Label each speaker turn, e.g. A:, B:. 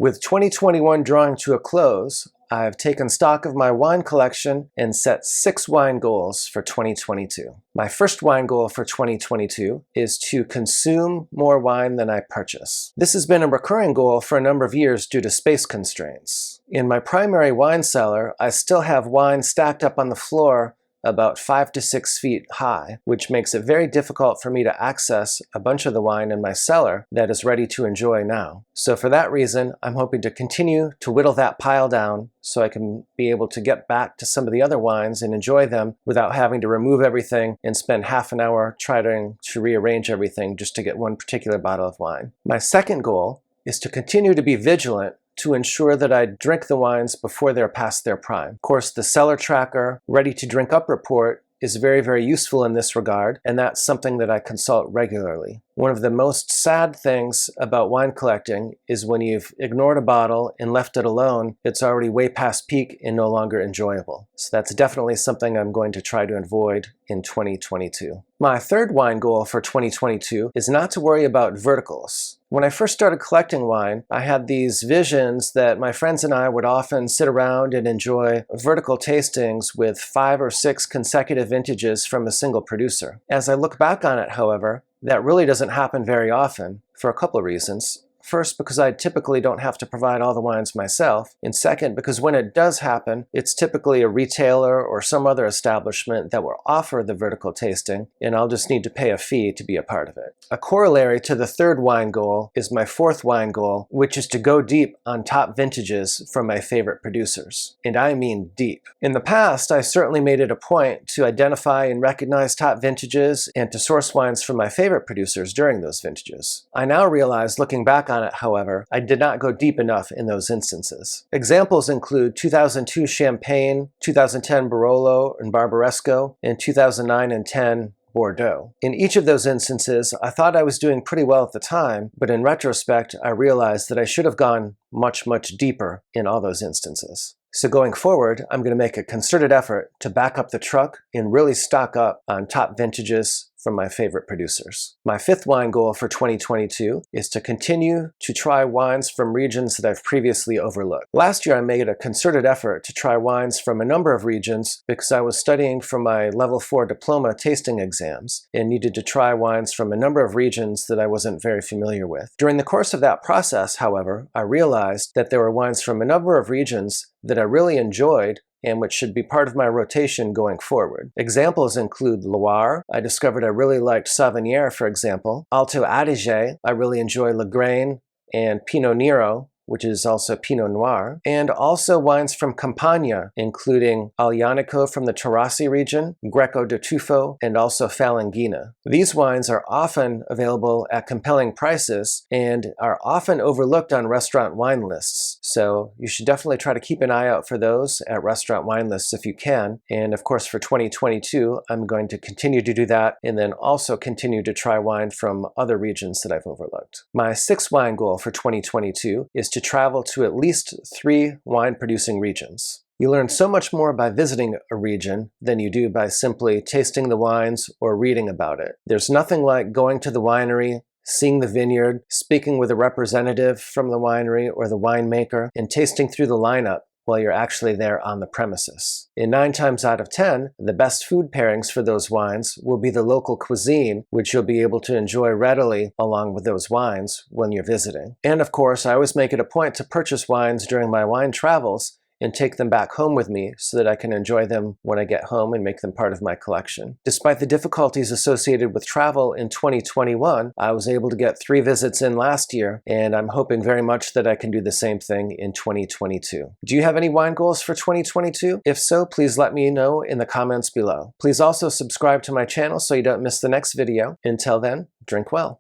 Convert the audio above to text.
A: With 2021 drawing to a close, I've taken stock of my wine collection and set 6 wine goals for 2022. My first wine goal for 2022 is to consume more wine than I purchase. This has been a recurring goal for a number of years due to space constraints. In my primary wine cellar, I still have wine stacked up on the floor about 5 to 6 feet high, which makes it very difficult for me to access a bunch of the wine in my cellar that is ready to enjoy now. So for that reason, I'm hoping to continue to whittle that pile down so I can be able to get back to some of the other wines and enjoy them without having to remove everything and spend half an hour trying to rearrange everything just to get one particular bottle of wine. My second goal is to continue to be vigilant to ensure that I drink the wines before they're past their prime. Of course, the Cellar Tracker Ready to Drink Up report is very, very useful in this regard, and that's something that I consult regularly. One of the most sad things about wine collecting is when you've ignored a bottle and left it alone, it's already way past peak and no longer enjoyable. So that's definitely something I'm going to try to avoid in 2022. My third wine goal for 2022 is not to worry about verticals. When I first started collecting wine, I had these visions that my friends and I would often sit around and enjoy vertical tastings with 5 or 6 consecutive vintages from a single producer. As I look back on it, however, that really doesn't happen very often for a couple of reasons. First, because I typically don't have to provide all the wines myself, and second, because when it does happen, it's typically a retailer or some other establishment that will offer the vertical tasting, and I'll just need to pay a fee to be a part of it. A corollary to the third wine goal is my fourth wine goal, which is to go deep on top vintages from my favorite producers. And I mean deep. In the past, I certainly made it a point to identify and recognize top vintages and to source wines from my favorite producers during those vintages. I now realize, looking back on it, however, I did not go deep enough in those instances. Examples include 2002 Champagne, 2010 Barolo and Barbaresco, and 2009 and 10 Bordeaux. In each of those instances, I thought I was doing pretty well at the time, but in retrospect, I realized that I should have gone much, much deeper in all those instances. So going forward, I'm going to make a concerted effort to back up the truck and really stock up on top vintages from my favorite producers. My fifth wine goal for 2022 is to continue to try wines from regions that I've previously overlooked. Last year I made a concerted effort to try wines from a number of regions because I was studying for my level 4 diploma tasting exams and needed to try wines from a number of regions that I wasn't very familiar with. During the course of that process, however, I realized that there were wines from a number of regions that I really enjoyed and which should be part of my rotation going forward. Examples include Loire. I discovered I really liked Savennières, for example. Alto Adige, I really enjoy Lagrein and Pinot Nero, which is also Pinot Noir, and also wines from Campania, including Aglianico from the Taurasi region, Greco de Tufo, and also Falanghina. These wines are often available at compelling prices and are often overlooked on restaurant wine lists, so you should definitely try to keep an eye out for those at restaurant wine lists if you can. And of course for 2022, I'm going to continue to do that and then also continue to try wine from other regions that I've overlooked. My sixth wine goal for 2022 is to travel to at least 3 wine-producing regions. You learn so much more by visiting a region than you do by simply tasting the wines or reading about it. There's nothing like going to the winery, seeing the vineyard, speaking with a representative from the winery or the winemaker, and tasting through the lineup while you're actually there on the premises. And 9 times out of 10, the best food pairings for those wines will be the local cuisine, which you'll be able to enjoy readily along with those wines when you're visiting. And of course, I always make it a point to purchase wines during my wine travels and take them back home with me so that I can enjoy them when I get home and make them part of my collection. Despite the difficulties associated with travel in 2021, I was able to get 3 visits in last year, and I'm hoping very much that I can do the same thing in 2022. Do you have any wine goals for 2022? If so, please let me know in the comments below. Please also subscribe to my channel so you don't miss the next video. Until then, drink well.